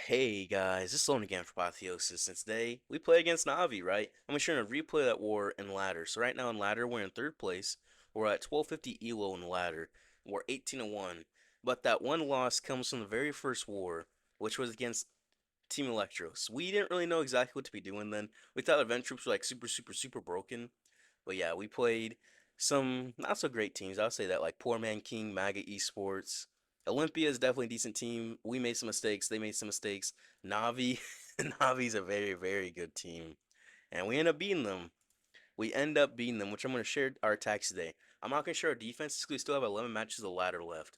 Hey guys, this is Sloan again for Apotheosis, and today we play against Navi, right? I'm sure to replay that war in ladder. So right now in ladder, we're in third place. We're at 1250 elo in the ladder. We're 18-1. But that one loss comes from the very first war, which was against Team Electros. We didn't really know exactly what to be doing then. We thought event troops were like super broken. But yeah, we played some not so great teams. I'll say that, like Poor Man King, MAGA Esports. Olympia is definitely a decent team. We made some mistakes. They made some mistakes. Navi, Navi's a very good team, and we end up beating them. We end up beating them, which I'm going to share our attacks today. I'm not going to share our defense because we still have 11 matches of the ladder left.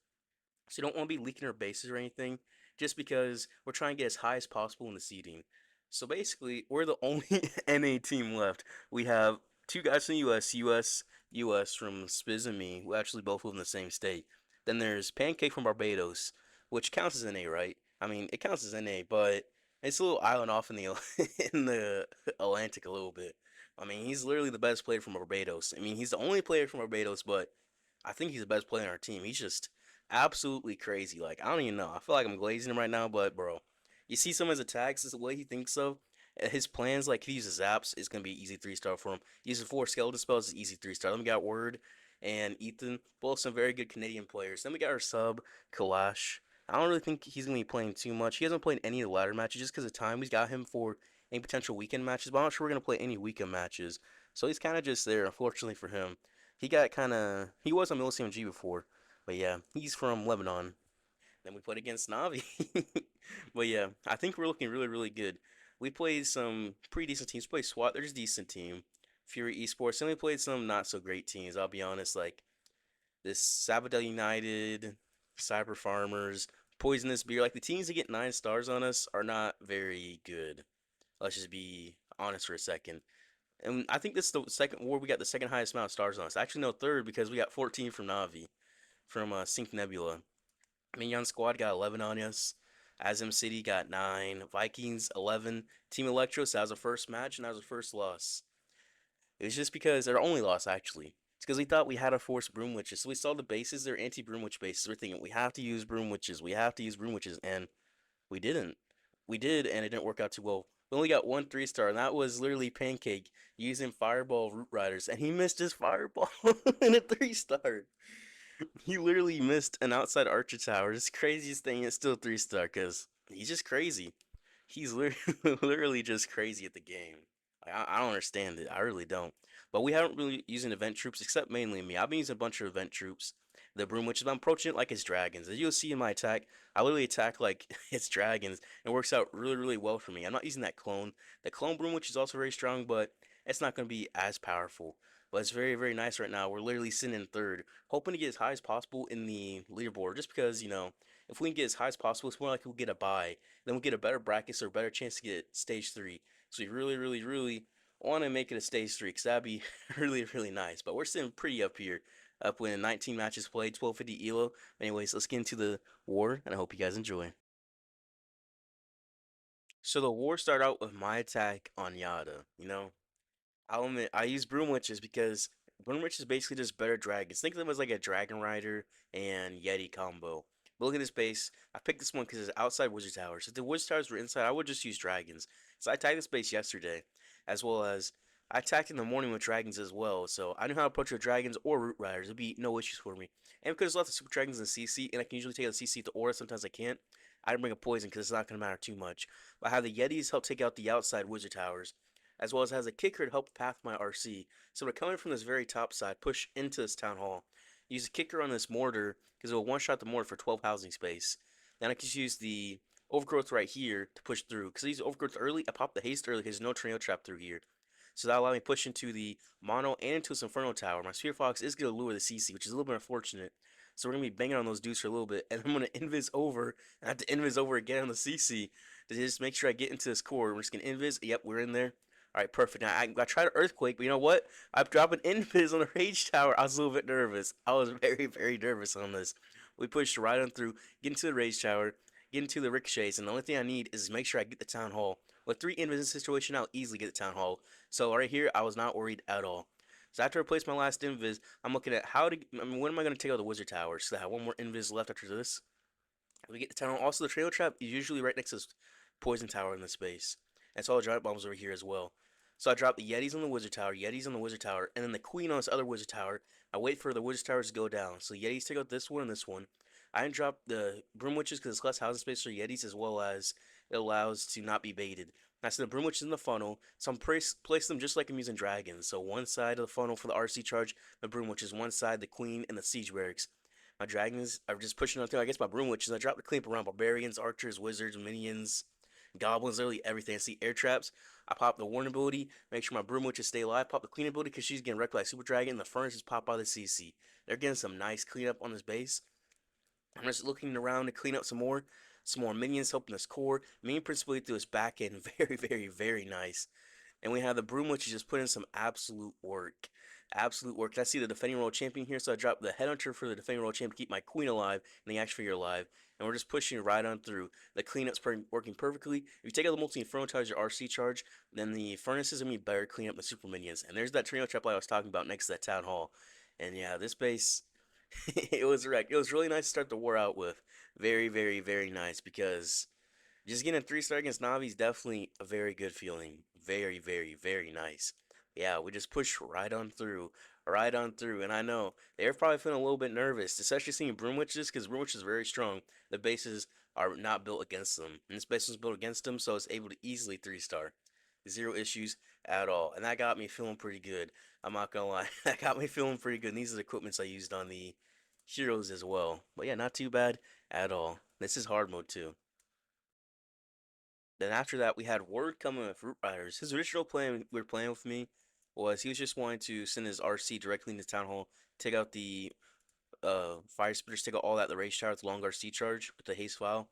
So you don't want to be leaking our bases or anything, just because we're trying to get as high as possible in the seeding. So basically, we're the only NA team left. We have two guys from the US from Spizz and me. We actually both live in the same state. Then there's Pancake from Barbados, which counts as NA, right? I mean, it counts as NA, but it's a little island off in the in the Atlantic a little bit. I mean, he's literally the best player from Barbados. I mean, he's the only player from Barbados, but I think he's the best player on our team. He's just absolutely crazy. Like, I don't even know. I feel like I'm glazing him right now, but bro, you see some of his attacks, is the way he thinks of. His plans, like he uses zaps, is gonna be easy 3-star for him. He uses 4 skeleton spells, is easy 3-star. Then we got Word and Ethan, both some very good Canadian players. Then we got our sub, Kalash. I don't really think he's gonna be playing too much. He hasn't played any of the ladder matches just because of time. We've got him for any potential weekend matches, but I'm not sure we're gonna play any weekend matches. So he's kind of just there, unfortunately for him. He was on Millicom G before, but yeah, he's from Lebanon. Then we played against Navi. But yeah, I think we're looking really good. We played some pretty decent teams. We played SWAT, they're just a decent team. Fury Esports, then we played some not so great teams, I'll be honest, like this Sabadell United, Cyber Farmers, Poisonous Beer. Like the teams that get 9 stars on us are not very good. Let's just be honest for a second. And I think this is the second war we got the second highest amount of stars on us. Actually, no, third because we got 14 from Navi, from Sync Nebula. Minion Squad got 11 on us. Azim City got 9. Vikings 11. Team Electros, that was the first match and that was the first loss. It was just because our only loss actually. It's because we thought we had to force Broom Witches. So we saw the bases, they're anti Broom Witch bases. We're thinking we have to use Broom Witches. We have to use Broom Witches, and we didn't. We did, and it didn't work out too well. We only got one 3-star, and that was literally Pancake using Fireball Root Riders, and he missed his Fireball in a 3-star. He literally missed an outside Archer Tower. This craziest thing is still 3-star, because he's just crazy. He's literally just crazy at the game. I don't understand it. I really don't. But we haven't really using event troops, except mainly me. I've been using a bunch of event troops. The Broom Witches, I'm approaching it like it's dragons. As you'll see in my attack, I literally attack like it's dragons. It works out really well for me. I'm not using that clone. The clone Broom Witch is also very strong, but it's not going to be as powerful. But it's very nice right now. We're literally sitting in third, hoping to get as high as possible in the leaderboard. Just because, if we can get as high as possible, it's more like we'll get a bye. Then we'll get a better bracket, so a better chance to get stage 3. So we really want to make it a stage 3, because that'd be really nice. But we're sitting pretty up here, up with 19 matches played, 1250 elo. Anyways, let's get into the war, and I hope you guys enjoy. So the war started out with my attack on Yada. I'll admit, I use Broom Witches because Broom Witch is basically just better dragons. Think of them as like a Dragon Rider and Yeti combo. But look at this base. I picked this one because it's outside Wizard Towers. If the Wizard Towers were inside, I would just use dragons. So I attacked this base yesterday, as well as I attacked in the morning with dragons as well. So I knew how to approach with dragons or Root Riders. It'd be no issues for me. And because there's lots of Super Dragons in CC, and I can usually take the CC to Aura, sometimes I can't. I didn't bring a poison because it's not going to matter too much. But I have the Yetis help take out the outside Wizard Towers, as well as has a kicker to help path my RC. So we're coming from this very top side, push into this town hall. Use a kicker on this mortar because it will one-shot the mortar for 12 housing space. Then I can just use the overgrowth right here to push through. Because I use overgrowth early, I pop the haste early because there's no tornado trap through here. So that allowed me to push into the mono and into this inferno tower. My Spear Fox is going to lure the CC, which is a little bit unfortunate. So we're going to be banging on those dudes for a little bit. And I'm going to invis over. I have to invis over again on the CC to just make sure I get into this core. We're just going to invis. Yep, we're in there. All right, perfect. Now I tried an earthquake, but you know what? I'm dropping invis on the rage tower. I was a little bit nervous. I was very nervous on this. We pushed right on through, get into the rage tower, get into the ricochets, and the only thing I need is make sure I get the town hall. With 3 invis in this situation, I'll easily get the town hall. So right here, I was not worried at all. So after I place my last invis, I'm looking at when am I going to take out the wizard towers? So I have one more invis left after this. We get the town. Also, the trail trap is usually right next to this poison tower in the space. And so all the giant bombs over here as well. So I drop the Yetis on the wizard tower, Yetis on the wizard tower, and then the queen on this other wizard tower. I wait for the wizard towers to go down. So Yetis take out this one and this one. I didn't drop the broom witches because it's less housing space for Yetis as well as it allows to not be baited. I set the broom witches in the funnel, so I'm place them just like I'm using dragons. So one side of the funnel for the RC charge, the broom witches, one side the queen and the siege barracks. My dragons are just pushing on through. I guess my broom witches. I drop the cleanup around barbarians, archers, wizards, minions, goblins, literally everything. I see air traps. I pop the warning ability, make sure my broom witches stay alive. Pop the clean ability because she's getting wrecked by super dragon. And the furnaces pop out of the CC. They're getting some nice cleanup on this base. I'm just looking around to clean up some more minions helping this core. Minion principally through his back end, very, very, very nice. And we have the broom witch just put in some absolute work. Absolute work. I see the defending world champion here, so I drop the headhunter for the defending world champion, keep my queen alive and the action figure alive. And we're just pushing right on through. The cleanup's working perfectly. If you take out the multi-inferno towers, your RC charge, then the furnace is going to be better clean up the super minions. And there's that trio trap I was talking about next to that town hall. And yeah, this base, it was wrecked. It was really nice to start the war out with. Very, very, very nice because just getting a 3-star against Navi is definitely a very good feeling. Very, very, very nice. Yeah, we just pushed right on through. Right on through. And I know they're probably feeling a little bit nervous, especially seeing Broom Witches, because Broom Witches is very strong. The bases are not built against them. And this base was built against them, so it's able to easily 3-star. Zero issues at all. And that got me feeling pretty good. I'm not gonna lie. That got me feeling pretty good. And these are the equipments I used on the heroes as well. But yeah, not too bad at all. This is hard mode too. Then after that, we had word coming with Root Riders. His original plan we were playing with me was he was just wanting to send his RC directly into Town Hall, take out the fire spitters, take out all that the rage tower with long RC charge with the haste file.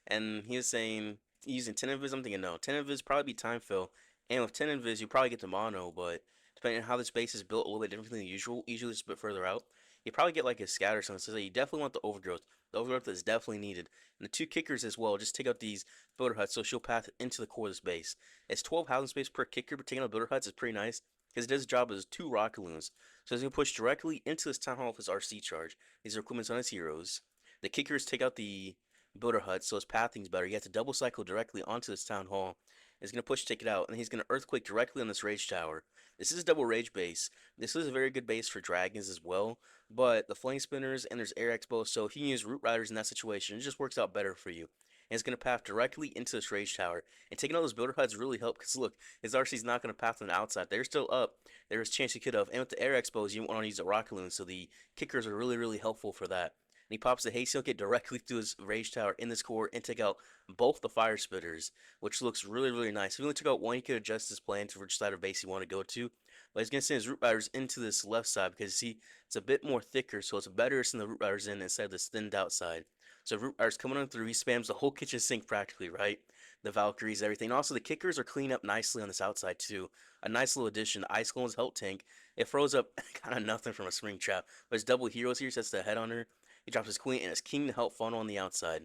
And he was saying using 10 invis. I'm thinking no, 10 invis probably be time fill. And with 10 invis, you probably get the mono, but depending on how this base is built a little bit differently than usual, usually it's a bit further out. You probably get like a scatter or something. So you definitely want the overgrowth. The overgrowth is definitely needed. And the two kickers as well, just take out these builder huts so she'll path into the core of this base. It's 12 housing space per kicker, but taking out builder huts is pretty nice because it does the job as two rocket loons. So he's gonna push directly into this town hall with his RC charge. These are equipments on his heroes. The kickers take out the builder hut, so his pathing's better. You have to double cycle directly onto this town hall. He's gonna push take it out, and he's gonna earthquake directly on this rage tower. This is a double rage base. This is a very good base for dragons as well, but the flame spinners and there's air expo, so if you can use root riders in that situation, it just works out better for you. And it's gonna path directly into this rage tower. And taking all those builder huts really help because look, his RC's not gonna path on the outside. They're still up. There's a chance he could have. And with the air expos, you want to use a rocket loon, so the kickers are really, really helpful for that. And he pops the haste he'll get directly through his rage tower in this core and take out both the fire spitters, which looks really, really nice. If he only took out one, he could adjust his plan to which side of base he want to go to. But he's gonna send his root riders into this left side because see it's a bit more thicker, so it's better to send the root riders in instead of this thinned out side. So root riders coming on through, he spams the whole kitchen sink practically, right? The Valkyries, everything. Also, the kickers are cleaning up nicely on this outside too. A nice little addition. The Ice Golem's Health Tank. It froze up kind of nothing from a spring trap. But his double heroes here sets the head on her. He drops his queen and his king to help funnel on the outside.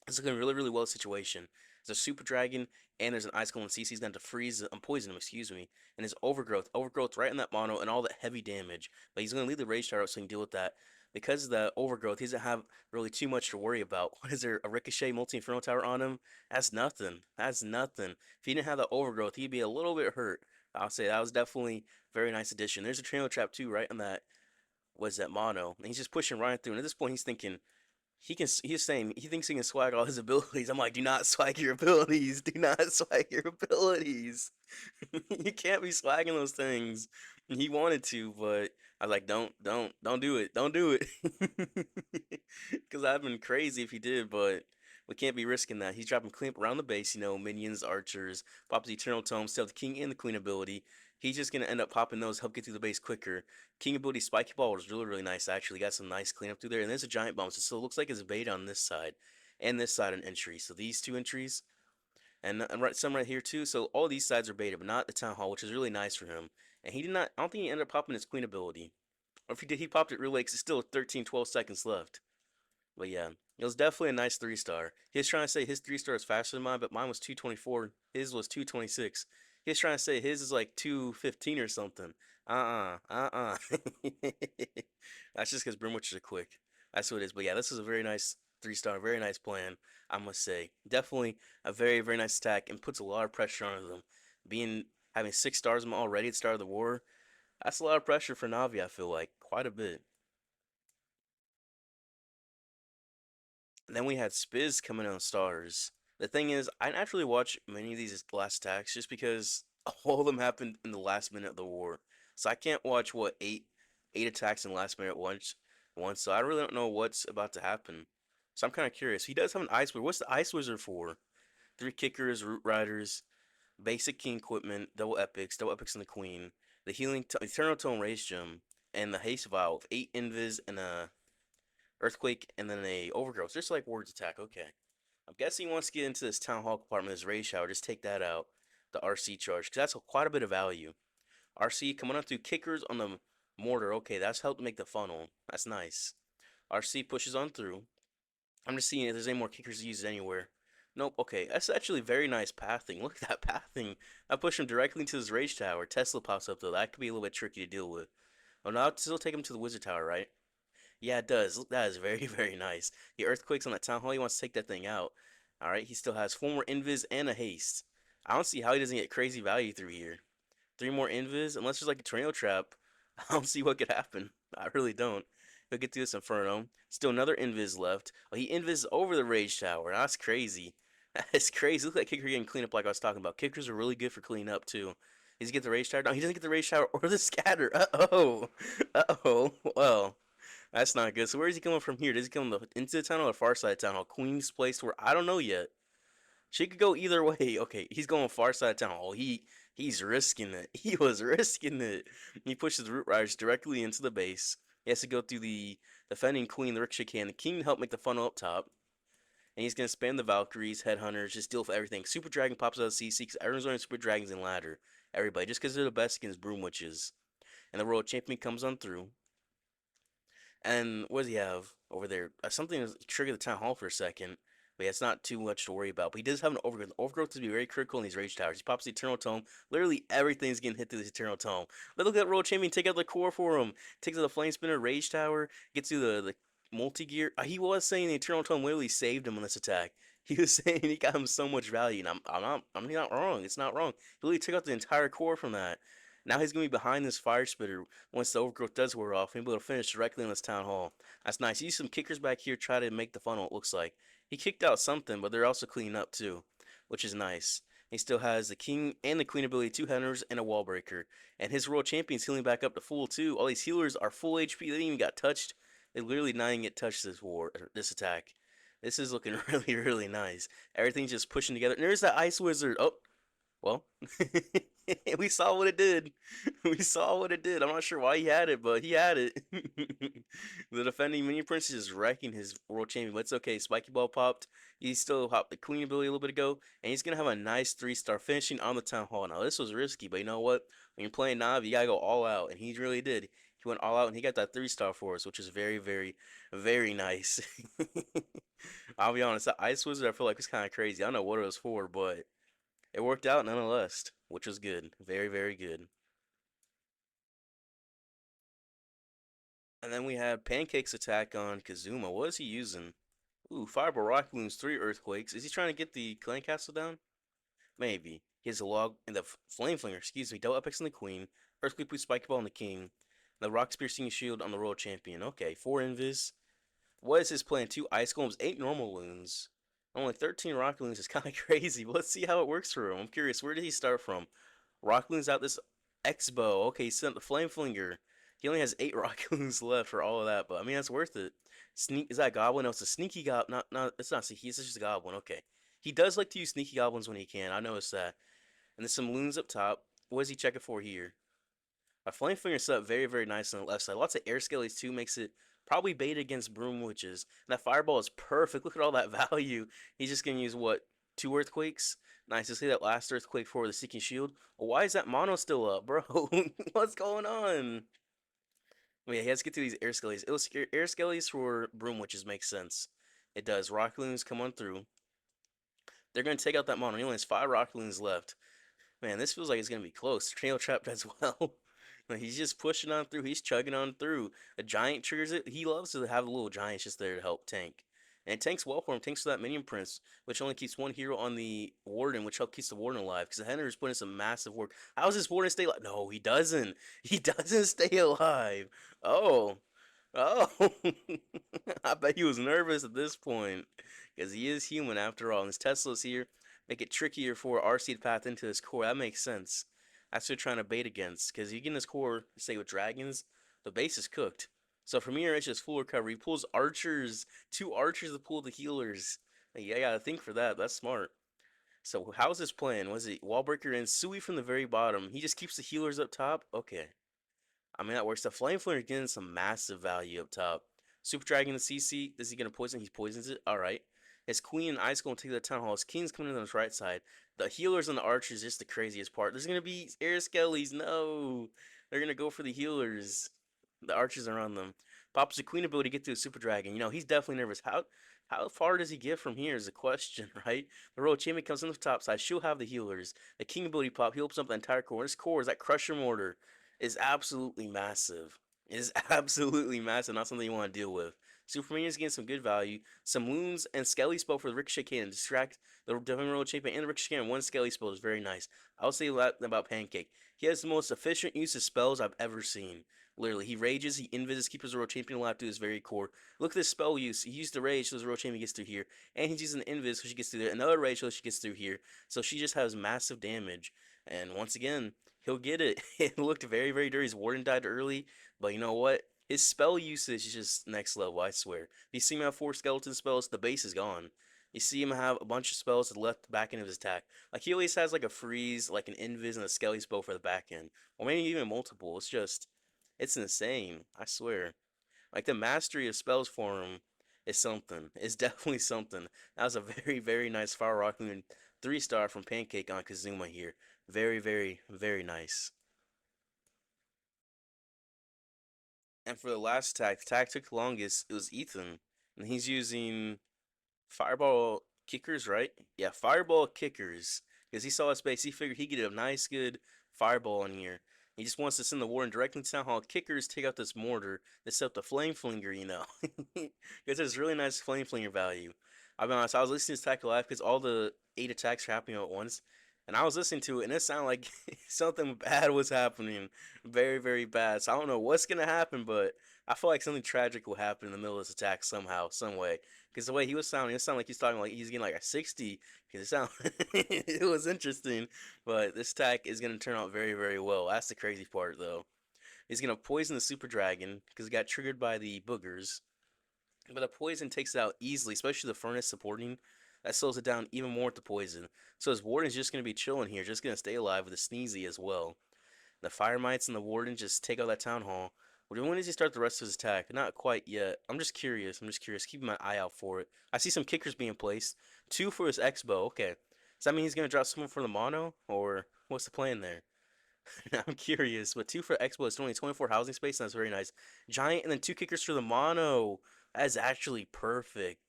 It's looking really, really well situation. There's a super dragon and there's an ice golem. CC's going to freeze, poison him, excuse me. And his overgrowth right in that mono and all that heavy damage. But he's going to leave the rage tower up so he can deal with that. Because of the overgrowth, he doesn't have really too much to worry about. What is there, a ricochet multi-inferno tower on him? That's nothing. That's nothing. If he didn't have the overgrowth, he'd be a little bit hurt. I'll say that was definitely a very nice addition. There's a trainer trap too, right on that was that mono. And he's just pushing right through. And at this point, he's thinking, he's saying he thinks he can swag all his abilities. I'm like, do not swag your abilities. Do not swag your abilities. You can't be swagging those things. And he wanted to, but I was like, don't do it. Don't do it. Because I've been crazy if he did, but we can't be risking that. He's dropping clamp around the base, minions, archers, pops the Eternal Tome, still the king and the queen ability. He's just gonna end up popping those, help get through the base quicker. King ability spiky ball was really, really nice actually. Got some nice cleanup through there. And there's a giant bomb. So it still looks like it's bait on this side. And this side an entry. So these two entries. And right some right here too. So all these sides are baited, but not the town hall, which is really nice for him. And he did not I don't think he ended up popping his queen ability. Or if he did, he popped it real late 'cause it's still 13, 12 seconds left. But yeah, it was definitely a nice 3-star. He was trying to say his 3-star is faster than mine, but mine was 224. His was 226. He was trying to say his is like 215 or something. That's just because Brimwitches are quick. That's what it is. But yeah, this is a very nice 3 star. Very nice plan, I must say. Definitely a very, very nice attack and puts a lot of pressure on them. Being having 6 stars already at the start of the war, that's a lot of pressure for Navi, I feel like. Quite a bit. And then we had Spizz coming on stars. The thing is, I naturally watch many of these last attacks just because all of them happened in the last minute of the war. So I can't watch what eight attacks in the last minute once. So I really don't know what's about to happen. So I'm kind of curious. He does have an ice wizard. What's the ice wizard for? 3 kickers, root riders, basic king equipment, double epics, and the queen. The eternal tone rage gem, and the haste vial with 8 invis and a earthquake, and then a overgrowth. Just like words attack. Okay. I'm guessing he wants to get into this town hall compartment, this rage shower. Just take that out, the RC charge, because that's quite a bit of value. RC coming up through kickers on the mortar. Okay, that's helped make the funnel. That's nice. RC pushes on through. I'm just seeing if there's any more kickers to use anywhere. Nope. Okay, that's actually very nice pathing. Look at that pathing. I push him directly into this rage tower. Tesla pops up though. That could be a little bit tricky to deal with. Oh, now I'll still take him to the wizard tower, right? Yeah, it does. Look, that is very, very nice. The earthquakes on that town hall. He wants to take that thing out. All right, he still has 4 more invis and a haste. I don't see how he doesn't get crazy value through here. 3 more invis, unless there's like a tornado trap. I don't see what could happen. I really don't. He'll get through this inferno. Still another invis left. Oh, he invis over the rage tower. That's crazy. That's crazy. Look at that kicker getting cleaned up like I was talking about. Kickers are really good for cleaning up too. Does he get the rage tower? No, he doesn't get the rage tower or the scatter. Uh-oh. Uh-oh. Well, that's not good. So where is he coming from here? Does he come into the tunnel or far side tunnel? Queen's place where I don't know yet. She could go either way. Okay, he's going far side tunnel. Oh, he's risking it. He was risking it. He pushes the root riders directly into the base. He has to go through the defending queen, the ricochet can. The king to help make the funnel up top. And he's gonna spam the Valkyries, headhunters, just deal with everything. Super Dragon pops out of CC because everyone's running Super Dragons and ladder. Everybody, just because they're the best against Broom Witches. And the World Champion comes on through. And what does he have over there? Something to trigger the town hall for a second. But yeah, it's not too much to worry about. But he does have an overgrowth. Overgrowth to be very critical in these rage towers. He pops the Eternal Tome. Literally everything's getting hit through this Eternal Tome. But look at that World Champion take out the core for him. Takes out the Flame Spinner Rage Tower. Gets to the multi gear. He was saying the Eternal Tome literally saved him on this attack. He was saying he got him so much value, and I'm not wrong. It's not wrong. He literally took out the entire core from that. Now he's gonna be behind this fire spitter once the overgrowth does wear off. He'll be able to finish directly in this town hall. That's nice. He used some kickers back here, try to make the funnel. It looks like he kicked out something, but they're also cleaning up too, which is nice. He still has the king and the queen ability, 2 hunters and a wall breaker, and his world champion's healing back up to full too. All these healers are full HP. They didn't even got touched. They literally not even get touched this attack. This is looking really, really nice. Everything's just pushing together. And there's that ice wizard. Oh, well, we saw what it did. We saw what it did. I'm not sure why he had it, but he had it. The defending mini prince is wrecking his world champion, but it's okay. Spiky ball popped. He still hopped the queen ability a little bit ago, and he's gonna have a nice 3 star finishing on the town hall. Now this was risky, but you know what? When you're playing Navi, you gotta go all out, and he really did. He went all out, and he got that 3 star for us, which is very, very, very nice. I'll be honest, that ice wizard I feel like was kind of crazy. I don't know what it was for, but it worked out nonetheless, which was good. Very, very good. And then we had Pancake's attack on Kazuma. What is he using? Ooh, Fireball Rock Loons, 3 earthquakes. Is he trying to get the clan castle down? Maybe. He has a log and the flame flinger, excuse me, double epics on the queen, earthquake boost spike ball on the king, the rock piercing shield on the royal champion. Okay, 4 invis. What is his plan? 2 ice golems, 8 normal loons. Only 13 rock loons is kind of crazy, but let's see how it works for him. I'm curious, where did he start from? Rockloon's out this X-Bow. Okay, he sent the Flame Flinger. He only has 8 Rockloons left for all of that, but I mean, that's worth it. Sneak, is that Goblin? No, it's a Sneaky Goblin. It's not Sneaky, it's just a Goblin. Okay. He does like to use Sneaky Goblins when he can. I noticed that. And there's some loons up top. What is he checking for here? A Flame Flinger set up very, very nice on the left side. Lots of air skellies too, makes it probably bait against Broom Witches. And that Fireball is perfect. Look at all that value. He's just going to use, what, 2 Earthquakes? Nice to see that last Earthquake for the Seeking Shield. Why is that mono still up, bro? What's going on? Well, yeah, he has to get through these air skellies. Air skellies for Broom Witches makes sense. It does. Rock Loons come on through. They're going to take out that mono. He only has 5 Rock Loons left. Man, this feels like it's going to be close. Trail trapped as well. He's just pushing on through. He's chugging on through. A giant triggers it. He loves to have little giants just there to help tank. And it tanks well for him. Tanks for that minion prince, which only keeps one hero on the warden, which helps keeps the warden alive. Because the Henry is putting in some massive work. How does this warden stay alive? No, he doesn't. He doesn't stay alive. Oh, oh. I bet he was nervous at this point. Because he is human after all. And his Tesla's here. Make it trickier for RC to path into his core. That makes sense. That's what you're trying to bait against. Because you get in his core, say with dragons, the base is cooked. So from here, it's just full recovery. He pulls archers, two archers to pull the healers. Yeah, I gotta think for that. That's smart. So how's this plan? Was it Wallbreaker and Sui from the very bottom? He just keeps the healers up top? Okay. I mean, that works. The Flame Flamer is getting some massive value up top. Super Dragon, the CC, is he going to poison? He poisons it. All right. His Queen and Ice going to take the Town Hall. His King's coming in on his right side. The healers and the archers is just the craziest part. There's going to be air skellies. No. They're going to go for the healers. The archers are on them. Pops the Queen ability to get to a Super Dragon. You know, he's definitely nervous. How far does he get from here is the question, right? The Royal Champion comes on the top side. She'll have the healers. The King ability pop. He opens up the entire core. His core is that Crusher Mortar is absolutely massive. It is absolutely massive. Not something you want to deal with. Superman is getting some good value. Some wounds and Skelly spell for the Ricochet Cannon. Distract the Divine Royal Champion and the Ricochet Cannon. One Skelly spell is very nice. I'll say that about Pancake. He has the most efficient use of spells I've ever seen. Literally, he rages, he invises, keeps his Royal Champion alive to his very core. Look at this spell use. He used the rage so his Royal Champion gets through here. And he's using the invis so she gets through there. Another rage so she gets through here. So she just has massive damage. And once again, he'll get it. It looked very, very dirty. His Warden died early. But you know what? His spell usage is just next level, I swear. You see him have 4 skeleton spells, the base is gone. You see him have a bunch of spells that left back end of his attack. Like he always has like a freeze, like an invis, and a skelly spell for the back end. Or maybe even multiple. It's insane. I swear. Like the mastery of spells for him is something. It's definitely something. That was a very, very nice Fire Rock Moon 3-star from Pancake on Kazuma here. Very, very, very nice. And for the last attack, the attack took the longest. It was Ethan. And he's using Fireball kickers, right? Yeah, Fireball kickers. Because he saw his space. He figured he'd get a nice, good Fireball in here. He just wants to send the warden directly to Town Hall. Kickers take out this mortar. They set up the Flame Flinger, you know. Because there's really nice Flame Flinger value. I'll be honest, I was listening to Attack Live because all the 8 attacks are happening at once. And I was listening to it, and it sounded like something bad was happening. Very, very bad. So I don't know what's going to happen, but I feel like something tragic will happen in the middle of this attack somehow, some way. Because the way he was sounding, it sounded like he's talking like he's getting like a 60. Because it was interesting. But this attack is going to turn out very, very well. That's the crazy part, though. He's going to poison the Super Dragon because it got triggered by the boogers. But the poison takes it out easily, especially the furnace supporting. That slows it down even more with the poison. So his warden's just going to be chilling here, just going to stay alive with a sneezy as well. The fire mites and the warden just take out that town hall. When does he start the rest of his attack? Not quite yet. I'm just curious. Keeping my eye out for it. I see some kickers being placed. 2 for his X-bow. Okay. Does that mean he's going to drop someone for the mono? Or what's the plan there? I'm curious. But 2 for X-bow is only 24 housing space. And that's very nice. Giant and then 2 kickers for the mono. That is actually perfect.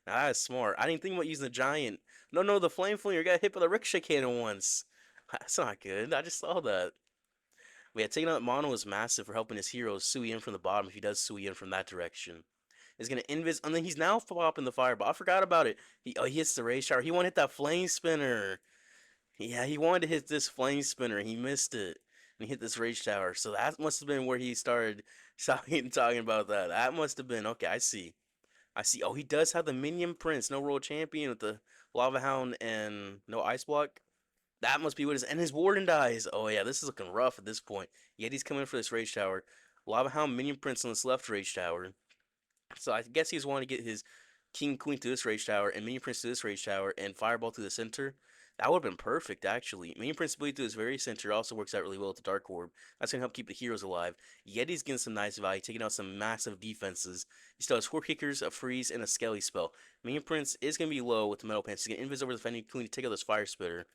Now that is smart. I didn't think about using the giant. No, no, the flame flinger got hit by the ricochet cannon once. That's not good. I just saw that. But yeah, taking out mono is massive for helping his heroes Sui in from the bottom if he does Sui in from that direction. He's gonna invis, and then he's now popping the fireball. I forgot about it. He hits the rage shower. He wanted to hit that flame spinner. Yeah, he wanted to hit this flame spinner. He missed it, and he hit this rage tower. So that must have been where he started talking about that. That must have been okay. I see. I see. Oh, he does have the minion prince, no world champion with the lava hound and no ice block. That must be what it is. And his warden dies. Oh yeah, this is looking rough at this point. Yet he's coming for this rage tower. Lava hound minion prince on this left rage tower. So I guess he's wanting to get his king queen to this rage tower and minion prince to this rage tower and fireball to the center. That would have been perfect, actually. Minion Prince ability to his very center also works out really well with the Dark Orb. That's going to help keep the heroes alive. Yeti's getting some nice value, taking out some massive defenses. He still has 4 kickers, a freeze, and a skelly spell. Minion Prince is going to be low with the metal pants. He's going to invis over the defending queen to take out this fire spitter.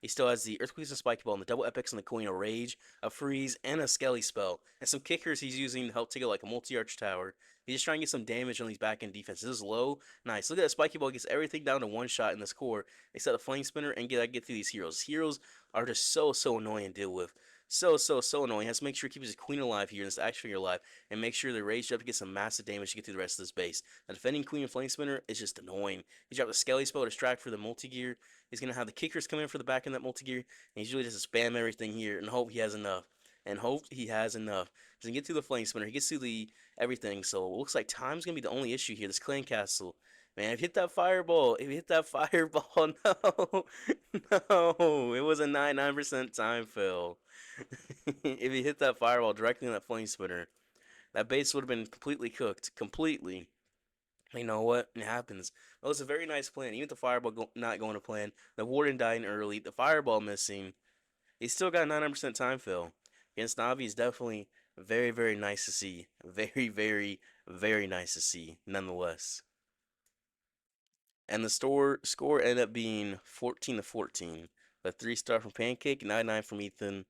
He still has the Earthquakes and Spiky Ball and the double epics on the Queen, a Rage, a Freeze, and a Skelly spell. And some kickers he's using to help take out like a multi-arch tower. He's just trying to get some damage on these back-end defenses. This is low. Nice. Look at that Spiky Ball. Gets everything down to 1 shot in this core. They set a Flame Spinner and get through these heroes. Heroes are just so annoying to deal with. So annoying. He has to make sure he keeps his queen alive here and his action figure alive, and make sure they raise up to get some massive damage to get through the rest of this base. A defending queen and flame spinner is just annoying. He dropped the skelly spell to distract for the multi gear. He's gonna have the kickers come in for the back end of that multi gear, and he's really just spam everything here and hope he has enough. And hope he has enough. He can get through the flame spinner. He gets through the everything. So it looks like time's gonna be the only issue here. This clan castle. Man, if you hit that fireball, if you hit that fireball, no, no, it was a 99% time fill. If he hit that fireball directly in that flame spinner, that base would have been completely cooked. Completely. You know what? It happens. It was a very nice plan. Even with the fireball not going to plan, the warden dying early, the fireball missing, he still got 99% time fill. Against Navi is definitely very, very nice to see. Very, very, very nice to see, nonetheless. And the score ended up being 14-14. A 3-star from Pancake, 99 from Ethan,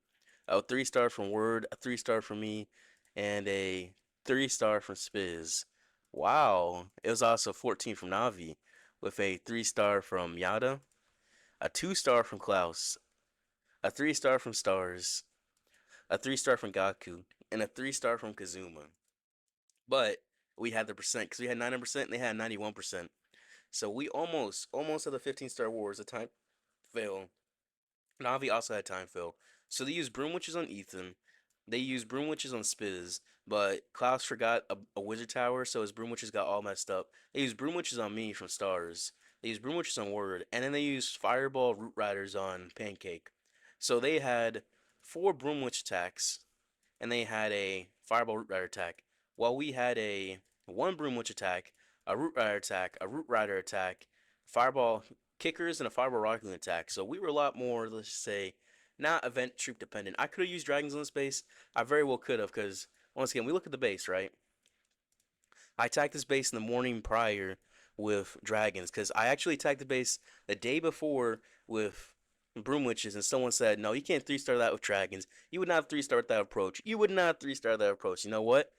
a 3-star from Word, a 3-star from me, and a 3-star from Spizz. Wow. It was also 14 from Navi, with a 3-star from Yada, a 2-star from Klaus, a 3-star from Stars, a 3-star from Gaku, and a 3-star from Kazuma. But we had the percent because we had 90% and they had 91%. So we almost had the 15-star wars. The time fail. Navi also had time fill. So they used Broom Witches on Ethan. They used Broom Witches on Spizz. But Klaus forgot a Wizard Tower, so his Broom Witches got all messed up. They used Broom Witches on me from Stars. They used Broom Witches on Word. And then they used Fireball Root Riders on Pancake. So they had 4 Broom Witch attacks. And they had a Fireball Root Rider attack. While we had a 1 Broom Witch attack, a Root Rider attack, a Root Rider attack, Fireball kickers and a fireball rocket attack. So we were a lot more, let's just say, not event troop dependent. I could have used dragons on this base. I very well could have, because once again, we look at the base, right? I attacked this base in the morning prior with dragons, because I actually attacked the base the day before with broom witches, and someone said, no, you can't 3-star that with dragons. You would not 3-star that approach. You would not 3-star that approach. You know what?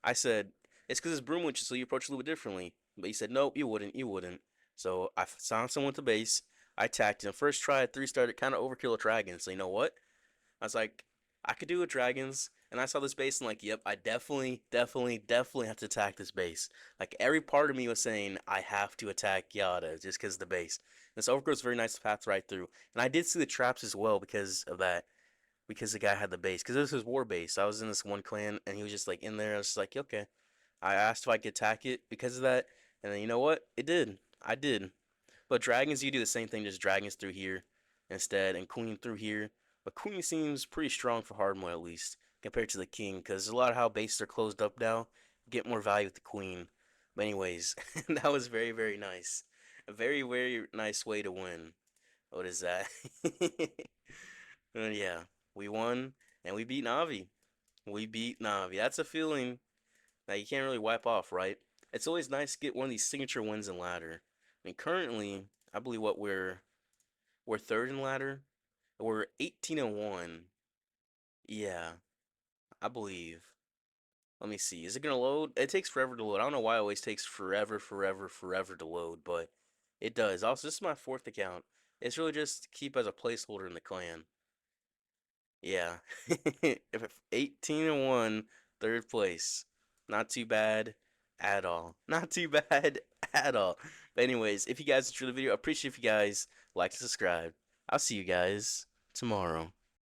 I said, it's because it's broom witches, so you approach a little bit differently. But he said, nope, you wouldn't. You wouldn't. So I found someone to base. I attacked him. First try, 3-starred, kind of overkill a dragon. So you know what? I was like, I could do with dragons. And I saw this base and like, yep, I definitely have to attack this base. Like every part of me was saying I have to attack Yada just because of the base. This overgrowth is very nice to path right through. And I did see the traps as well because of that. Because the guy had the base. Because this was war base. I was in this one clan and he was just like in there. I was just like, okay. I asked if I could attack it because of that. And then you know what? It did. I did. But dragons, you do the same thing, just dragons through here instead, and queen through here. But queen seems pretty strong for hard mode at least, compared to the king, because a lot of how bases are closed up now. Get more value with the queen. But anyways, that was very, very nice. A very, very nice way to win. What is that? Yeah, we won, and we beat Navi. We beat Navi. That's a feeling that you can't really wipe off, right? It's always nice to get one of these signature wins in ladder. I mean, currently, I believe what we're third in ladder. We're 18-1. Yeah, I believe. Let me see. Is it gonna load? It takes forever to load. I don't know why it always takes forever to load, but it does. Also, this is my 4th account. It's really just to keep as a placeholder in the clan. Yeah. If 18-1, 3rd place. Not too bad at all. Not too bad at all. But anyways, if you guys enjoyed the video, I appreciate if you guys like and subscribe. I'll see you guys tomorrow.